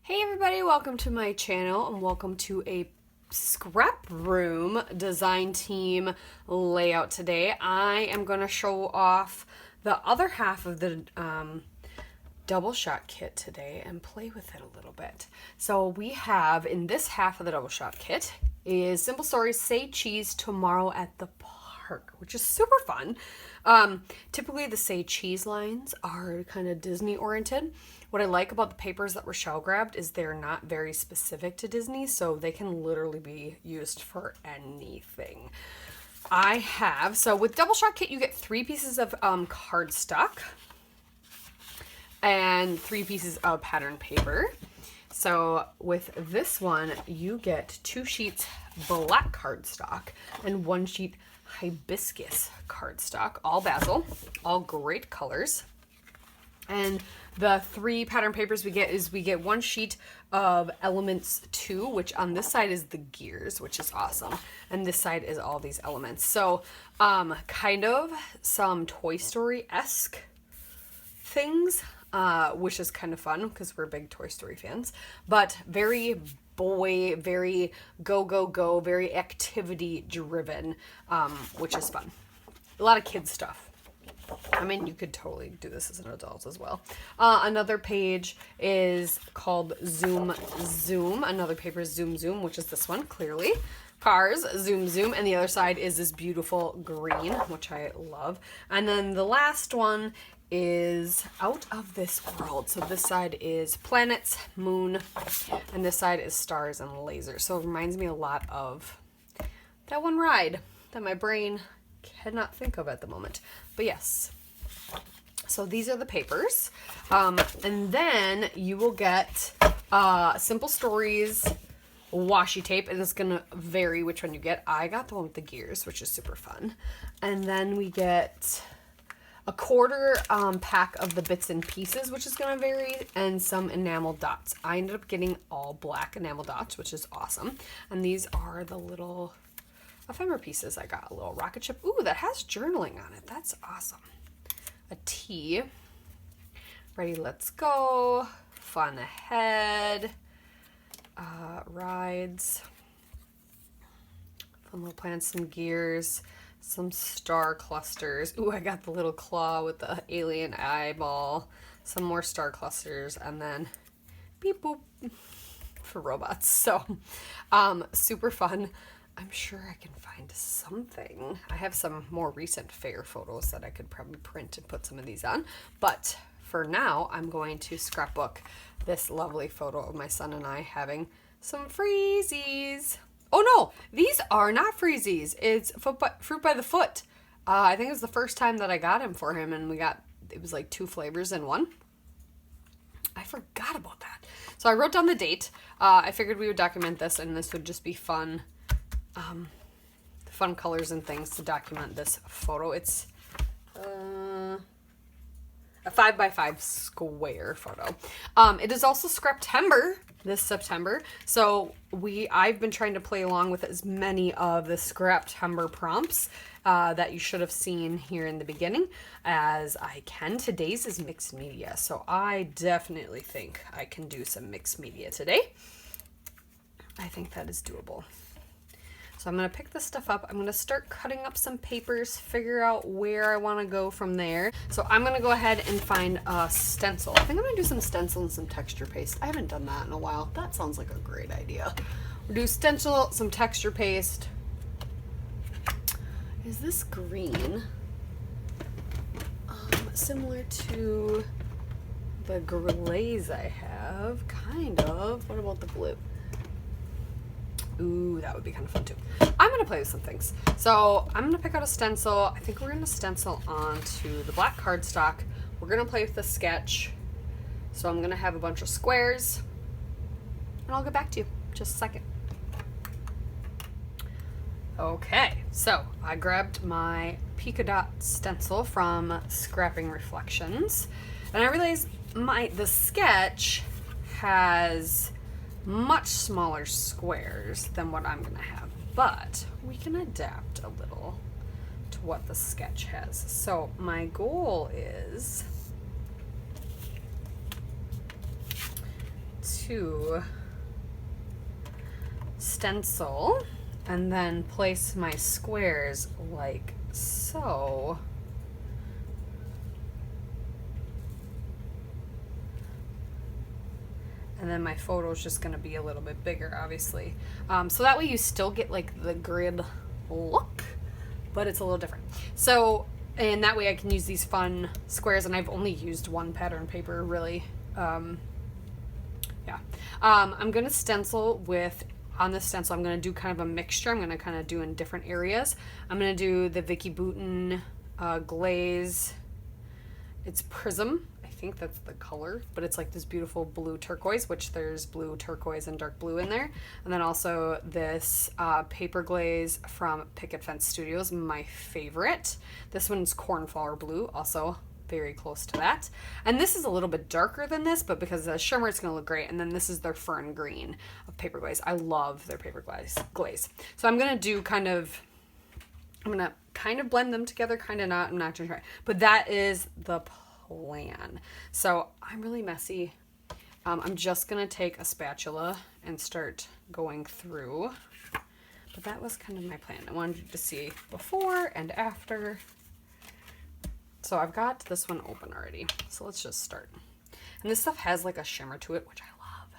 Hey everybody, welcome to my channel and welcome to a ScrapRoom design team layout today. I am going to show off the other half of the double shot kit today and play with it a little bit. So we have in this half of the double shot kit is Simple Stories Say Cheese Tomorrow at the Park, which is super fun. Typically the Say Cheese lines are kind of Disney oriented. What I like about the papers that were shell grabbed is they're not very specific to Disney, so they can literally be used for anything. So with double shot kit, you get 3 pieces of cardstock and 3 pieces of pattern paper. So with this one, you get 2 sheets black cardstock and 1 sheet hibiscus cardstock, all basil, all great colors. And the 3 pattern papers we get 1 sheet of Elements 2, which on this side is the gears, which is awesome. And this side is all these elements. So kind of some Toy Story-esque things, which is kind of fun because we're big Toy Story fans. But very very go, very activity driven, which is fun. A lot of kids stuff. I mean, you could totally do this as an adult as well. Another page is called Zoom Zoom. Another paper is Zoom Zoom, which is this one, clearly. Cars, Zoom Zoom. And the other side is this beautiful green, which I love. And then the last one is Out of This World. So this side is planets, moon, and this side is stars and lasers. So it reminds me a lot of that one ride that my brain cannot think of at the moment. But yes, so these are the papers. And then you will get Simple Stories washi tape, and it's gonna vary which one you get. I got the one with the gears, which is super fun. And then we get a quarter pack of the bits and pieces, which is gonna vary, and some enamel dots. I ended up getting all black enamel dots, which is awesome. And these are the little ephemera pieces I got. A little rocket ship. Ooh, that has journaling on it. That's awesome. A T. Ready, let's go. Fun ahead. Rides. Fun little plants, some gears, some star clusters. Ooh, I got the little claw with the alien eyeball. Some more star clusters, and then beep boop for robots. So, super fun. I'm sure I can find something. I have some more recent fair photos that I could probably print and put some of these on. But for now, I'm going to scrapbook this lovely photo of my son and I having some freezies. Oh no, these are not freezies. It's fruit by the foot. I think it was the first time that I got him for him, and it was like 2 flavors in one. I forgot about that. So I wrote down the date. I figured we would document this, and this would just be fun. Fun colors and things to document this photo. It's a 5x5 square photo. It is also Scraptember this September, so I've been trying to play along with as many of the Scraptember prompts that you should have seen here in the beginning as I can. Today's is mixed media, so I definitely think I can do some mixed media today. I think that is doable. So I'm going to pick this stuff up. I'm going to start cutting up some papers, figure out where I want to go from there. So I'm going to go ahead and find a stencil. I think I'm going to do some stencil and some texture paste. I haven't done that in a while. That sounds like a great idea. We'll do stencil, some texture paste. Is this green? Similar to the glaze I have, kind of. What about the blue? Ooh, that would be kind of fun too. I'm going to play with some things. So I'm going to pick out a stencil. I think we're going to stencil onto the black cardstock. We're going to play with the sketch. So I'm going to have a bunch of squares. And I'll get back to you in just a second. Okay, so I grabbed my Polka Dot stencil from Scrapping Reflections. And I realized the sketch has much smaller squares than what I'm gonna have, but we can adapt a little to what the sketch has. So my goal is to stencil and then place my squares like so. And then my photo is just going to be a little bit bigger, obviously. So that way you still get like the grid look, but it's a little different. So, and that way I can use these fun squares, and I've only used one pattern paper, really. Yeah. I'm going to stencil with, on this stencil, I'm going to do kind of a mixture. I'm going to kind of do in different areas. I'm going to do the Vicky Bouton glaze. It's Prism. I think that's the color, but it's like this beautiful blue turquoise, which there's blue, turquoise, and dark blue in there. And then also this paper glaze from Picket Fence Studios, my favorite. This one's cornflower blue, also very close to that. And this is a little bit darker than this, but because of the shimmer, it's gonna look great. And then this is their fern green of paper glaze. I love their paper glaze. So I'm gonna do kind of blend them together, kind of not. I'm not gonna try, but that is the plan. So I'm really messy. I'm just gonna take a spatula and start going through, but that was kind of my plan. I wanted you to see before and after. So I've got this one open already, so let's just start. And this stuff has like a shimmer to it, which I love.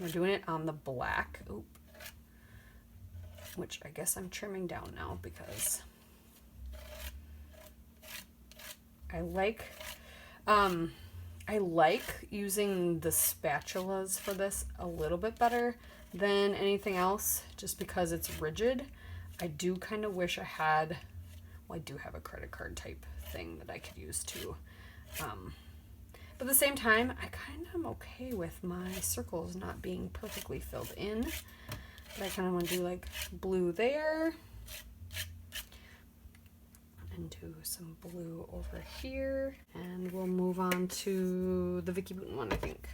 I'm doing it on the black, which I guess I'm trimming down now because I like using the spatulas for this a little bit better than anything else, just because it's rigid. I do kind of wish I had, well, I do have a credit card type thing that I could use too. But at the same time, I kind of am okay with my circles not being perfectly filled in. But I kind of want to do like blue there. And do some blue over here, and we'll move on to the Vicky Bouton one, I think.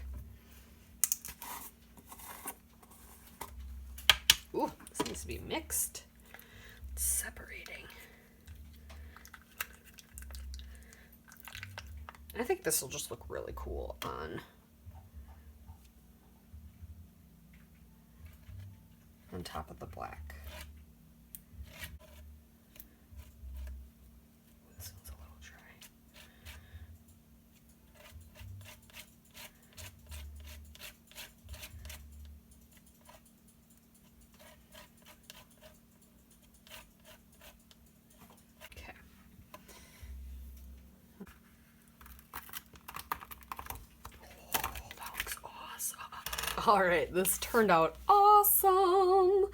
Ooh, this needs to be mixed. It's separating. I think this will just look really cool on top of the black. All right, this turned out awesome.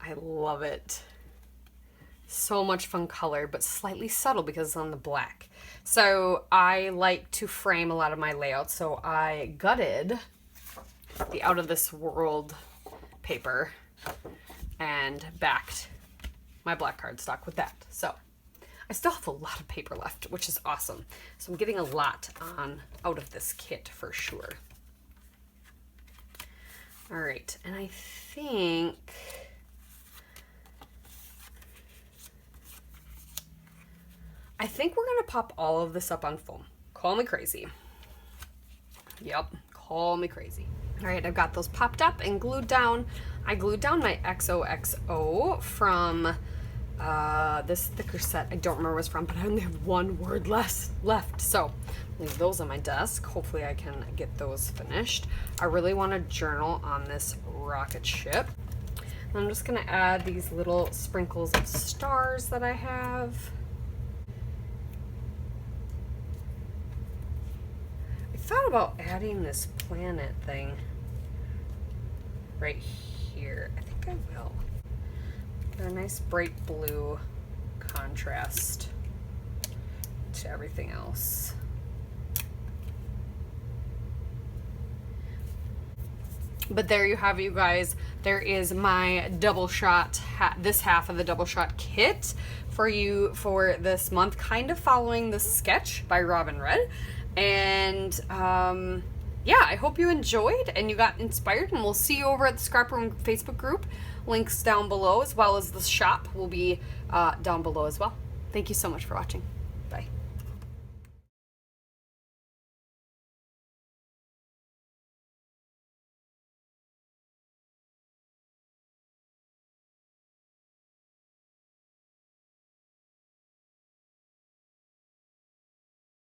I love it. So much fun color, but slightly subtle because it's on the black. So I like to frame a lot of my layouts, so I gutted the Out of This World paper and backed my black cardstock with that. So I still have a lot of paper left, which is awesome. So I'm getting a lot out of this kit for sure. All right, and I think we're gonna pop all of this up on foam. Call me crazy. Yep, call me crazy. All right, I've got those popped up and glued down. I glued down my XOXO from this thicker set. I don't remember what it's from, but I only have one word left. So leave those on my desk. Hopefully I can get those finished. I really want to journal on this rocket ship. And I'm just gonna add these little sprinkles of stars that I have. I thought about adding this planet thing right here. I think I will. A nice bright blue contrast to everything else. But there you have it, you guys. There is my double shot, this half of the double shot kit for you for this month, kind of following the sketch by Robin Red. And yeah, I hope you enjoyed and you got inspired, and we'll see you over at the ScrapRoom Facebook group. Links down below, as well as the shop will be down below as well. Thank you so much for watching. Bye.